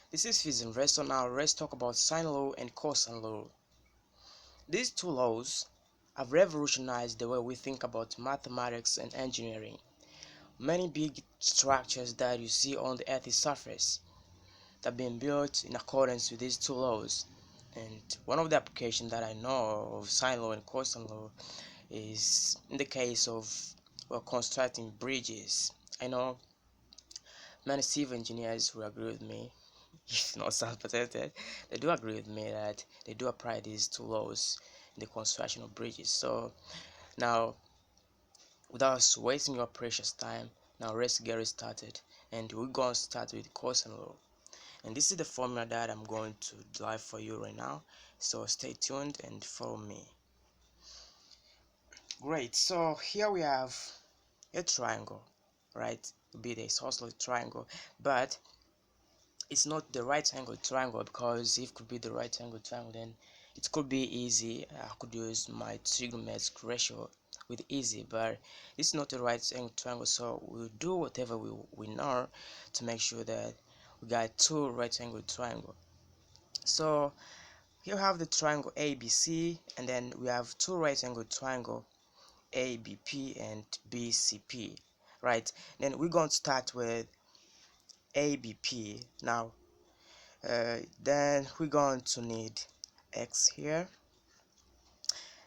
This is physics. So now let's talk about sine law and cosine law. These two laws have revolutionized the way we think about mathematics and engineering. Many big structures that you see on the Earth's surface have been built in accordance with these two laws. And one of the applications that I know of sine law and cosine law is in the case of constructing bridges. I know many civil engineers will agree with me, if not self-protected, they do agree with me that they do apply these two laws in the construction of bridges. So now, without wasting your precious time, now let's get it started. And we're going to start with cosine law. And this is the formula that I'm going to drive for you right now. So stay tuned and follow me. Great. So here we have a triangle, right? Be the isosceles triangle, but it's not the right angle triangle, because if it could be the right angle triangle, then it could be easy. I could use my trigonometric ratio with easy, but it's not the right angle triangle, so we'll do whatever we know to make sure that we got two right angle triangle. So here we have the triangle ABC, and then we have two right angle triangle ABP and BCP, right? Then we're going to start with ABP. Now then we're going to need x here.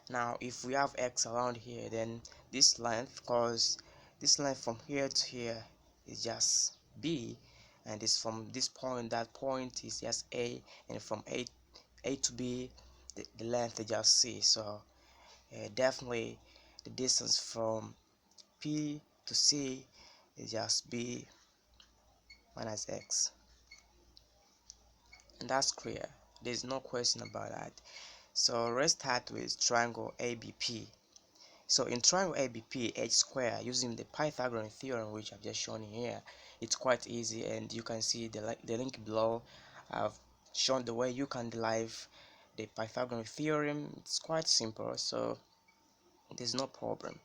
Now if we have x around here, then this length, because this length from here to here is just b, and this from this point, that point is just a, and from a to b, the length is just c. So definitely the distance from p to c is just b minus x, and that's clear. There's no question about that. So let's start with triangle ABP. So in triangle ABP, h square, using the Pythagorean theorem, which I've just shown here, it's quite easy, and you can see the link below. I've shown the way you can derive the Pythagorean theorem. It's quite simple, so there's no problem.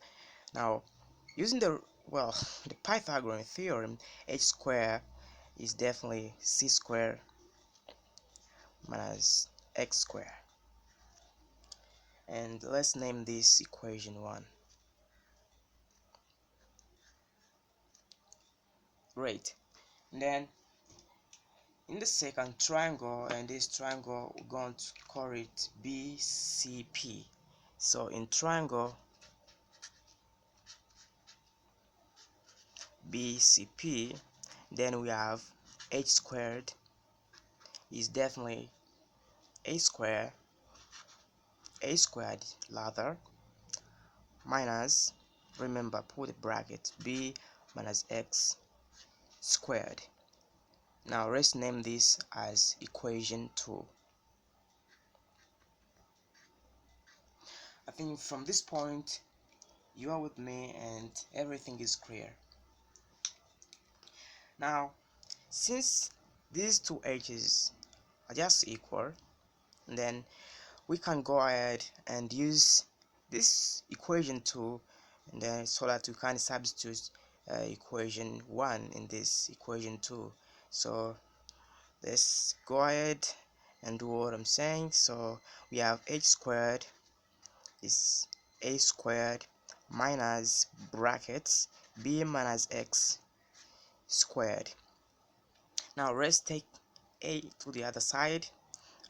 Now, using the the Pythagorean theorem, h square is definitely c squared minus x squared. And let's name this equation 1. Great. And then in the second triangle, and this triangle, we're going to call it BCP. So in triangle BCP, then we have h squared is definitely a squared rather, minus, remember, put a bracket, b minus x squared. Now let's name this as equation 2. I think from this point you are with me and everything is clear. Now, since these two h's are just equal, then we can go ahead and use this equation 2, and then so that we can substitute equation 1 in this equation 2. So let's go ahead and do what I'm saying. So we have h squared is a squared minus brackets b minus x squared. Now let's take a to the other side,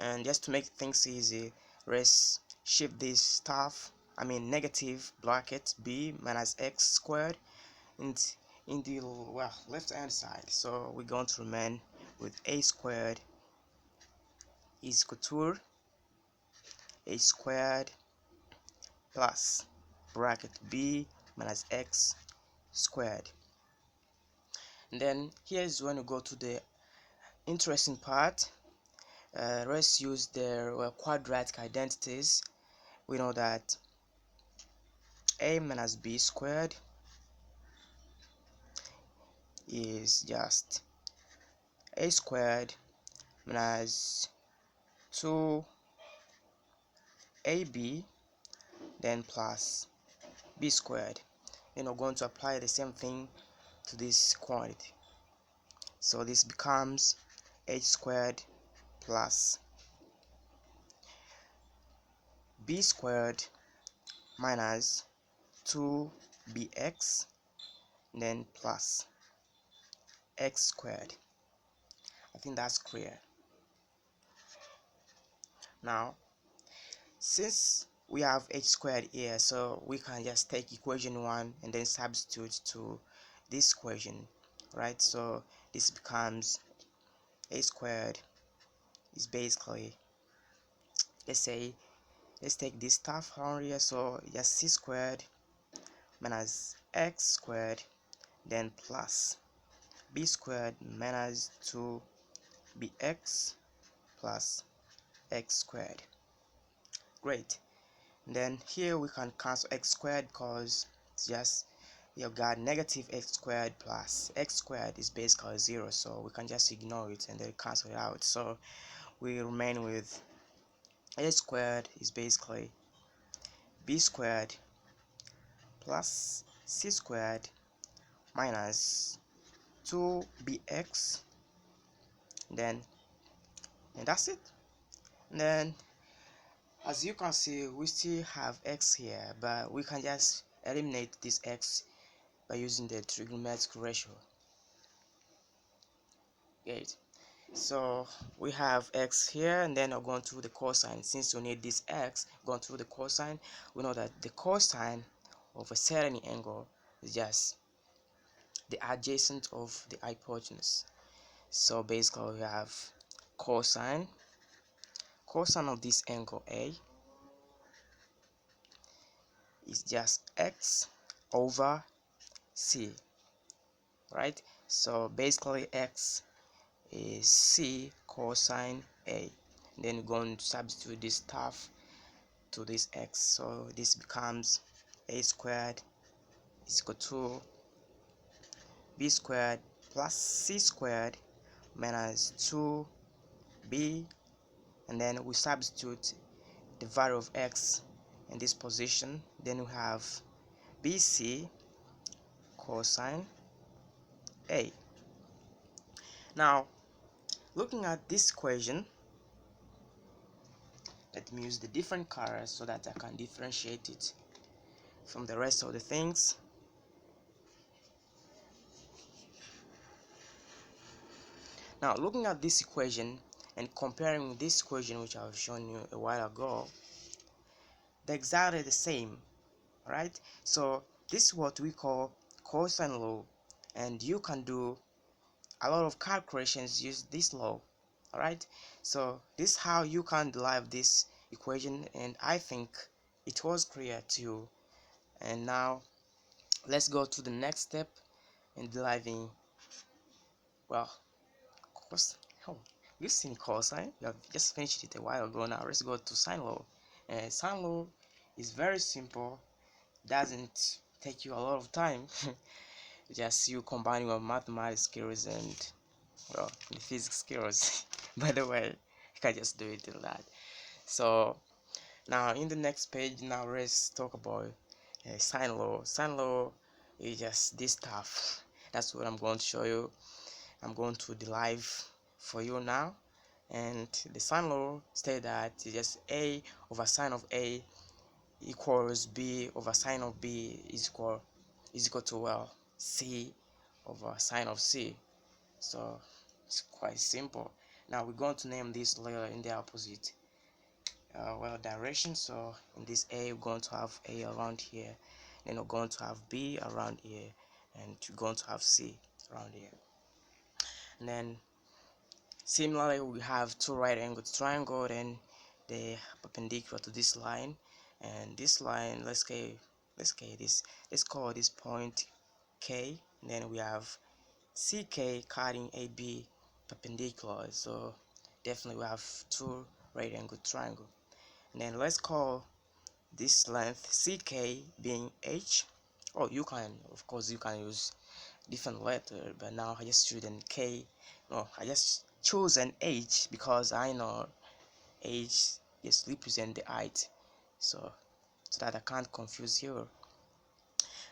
and just to make things easy, let's shift this stuff, I mean negative bracket b minus x squared in the left hand side. So we're going to remain with a squared is equal to a squared plus bracket b minus x squared. And then here's when we go to the interesting part. Let's use the quadratic identities. We know that a minus b squared is just a squared minus 2ab then plus b squared. Then we're going to apply the same thing to this quantity. So this becomes h squared plus b squared minus 2bx, then plus x squared. I think that's clear. Now, since we have h squared here, so we can just take equation 1 and then substitute to this equation, right? So this becomes a squared is basically, let's take this stuff around here, so just c squared minus x squared, then plus b squared minus 2bx plus x squared. Great. And then here we can cancel x squared because it's just, you've got negative x squared plus x squared is basically 0, so we can just ignore it and then cancel it out. So we remain with a squared is basically b squared plus c squared minus 2bx, then, and that's it. And then as you can see, we still have x here, but we can just eliminate this x by using the trigonometric ratio. Great. So we have x here, and then we're going through the cosine. Since we need this x, going through the cosine, we know that the cosine of a certain angle is just the adjacent of the hypotenuse. So basically we have cosine of this angle A is just x over c, right? So basically x is c cosine A. Then we're going to substitute this stuff to this x, so this becomes a squared is equal to b squared plus c squared minus 2b, and then we substitute the value of x in this position. Then we have bc cosine A. Now, looking at this equation, let me use the different colors so that I can differentiate it from the rest of the things. Now, looking at this equation and comparing this equation which I've shown you a while ago, they're exactly the same, right? So this is what we call cosine law, and you can do a lot of calculations use this law. All right, so this is how you can derive this equation, and I think it was clear to you. And now let's go to the next step in deriving, well, oh, you've seen cosine, you have just finished it a while ago. Now let's go to sine law. And sine law is very simple, doesn't take you a lot of time. Just you combining your mathematics skills and, well, the physics skills. By the way, you can just do it in that. So now in the next page, now let's talk about sine law. Sine law is just this stuff. That's what I'm going to show you. I'm going to derive for you now. And the sine law states that it's just a over sine of a equals b over sine of b is equal to, well, c over sine of c. So it's quite simple. Now we're going to name this layer in the opposite well, direction. So in this a, we're going to have a around here, then we're going to have b around here, and we're going to have c around here. And then similarly, we have two right angled triangle, and they're perpendicular to this line. And this line, let's call this point K. And then we have CK cutting AB perpendicular. So definitely we have two right angled triangle. And then let's call this length CK being H. Oh, you can, of course, you can use different letter, but now I just choose an K. No, I just choose an H because I know H just represent the height, so that I can't confuse you.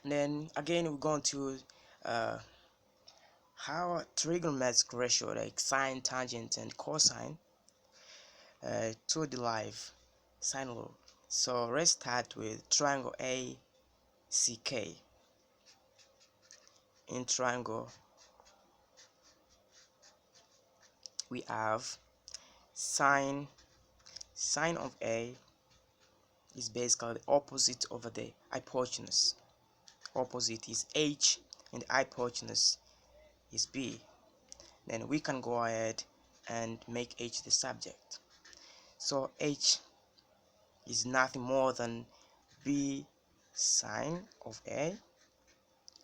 And then again, we're going to how a trigonometric ratio like sine, tangent, and cosine to derive sine law. So let's start with triangle ACK. In triangle we have sine of A is basically the opposite over the hypotenuse. Opposite is H and the hypotenuse is B. Then we can go ahead and make H the subject. So H is nothing more than B sine of A,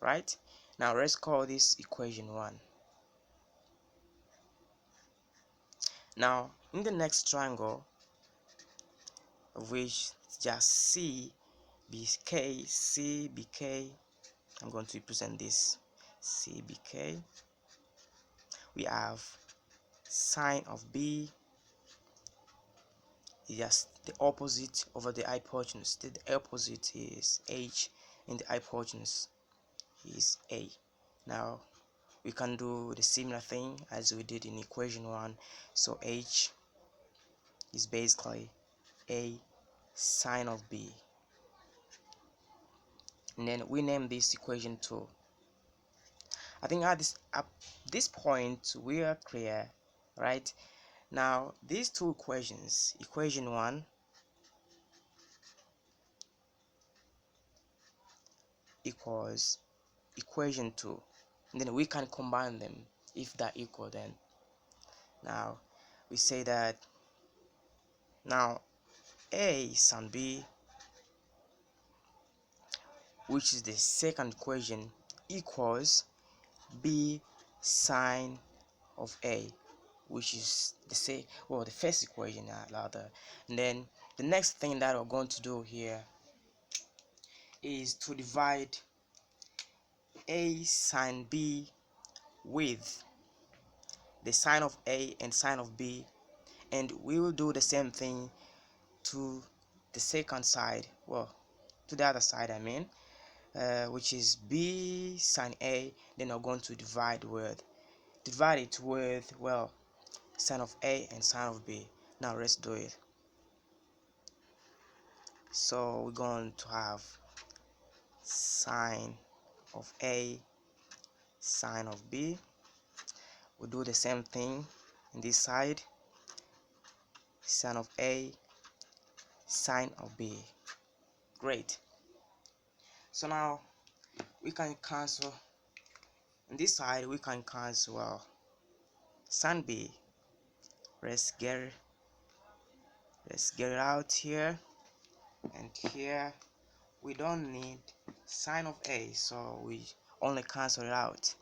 right? Now let's call this equation 1. Now in the next triangle, of which just C, BK, C, BK, I'm going to represent this C, BK. We have sine of B is just the opposite over the hypotenuse. The opposite is H and the hypotenuse is A. Now we can do the similar thing as we did in equation 1. So H is basically A sine of B. And then we name this equation 2. I think at this point we are clear, right? Now these two equations, equation 1 equals equation 2, and then we can combine them if they're equal. Then now we say that now A sine B, which is the second equation, equals B sine of A, which is the first equation rather. And then the next thing that we're going to do here is to divide A sine B with the sine of A and sine of B, and we will do the same thing to the second side, to the other side I mean, which is B sine A. Then we're going to divide it with sine of A and sine of B. Now let's do it. So we're going to have sine of A sine of B. We'll do the same thing in this side, sine of A sine of B. Great. So now we can cancel on this side. We can cancel sine B. Let's get it out here, and here we don't need sine of A, so we only cancel it out.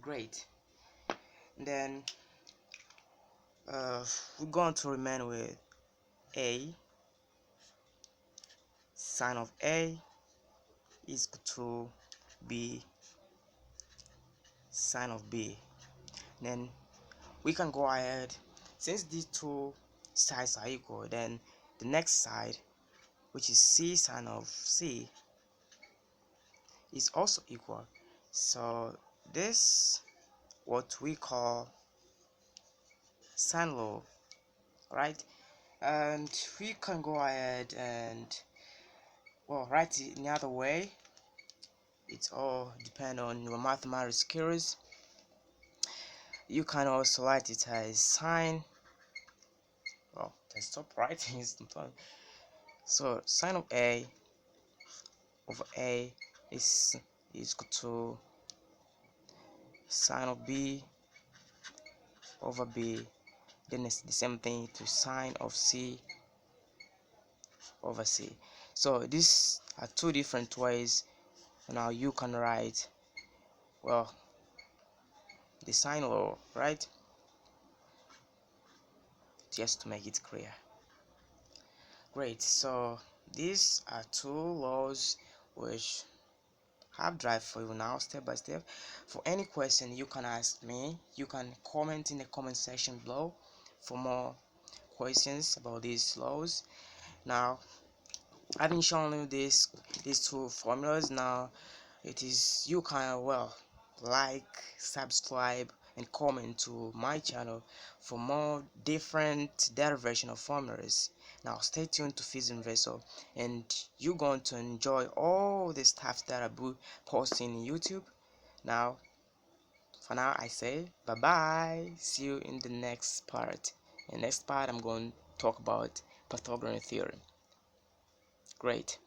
Great. And then we're going to remain with A sine of A is equal to B sine of B. Then we can go ahead, since these two sides are equal, then the next side, which is C sine of C, is also equal. So this what we call sine law, right? And we can go ahead and write it in the other way. It's all depend on your mathematical skills. You can also write it as sine. Let's stop writing. So sine of A over A is equal to sine of B over B. Then it's the same thing to sine of C over C. So these are two different ways. Now you can write the sine law, right? Just to make it clear. Great. So these are two laws which have drive for you now, step by step. For any question you can ask me, you can comment in the comment section below for more questions about these laws. Now having shown you these two formulas, now it is you can like, subscribe and comment to my channel for more different derivation of formulas. Now stay tuned to Physics Investor, and you're going to enjoy all the stuff that I will posting on YouTube. Now for now I say bye bye, see you in the next part. In the next part I'm going to talk about Pythagorean theorem. Great.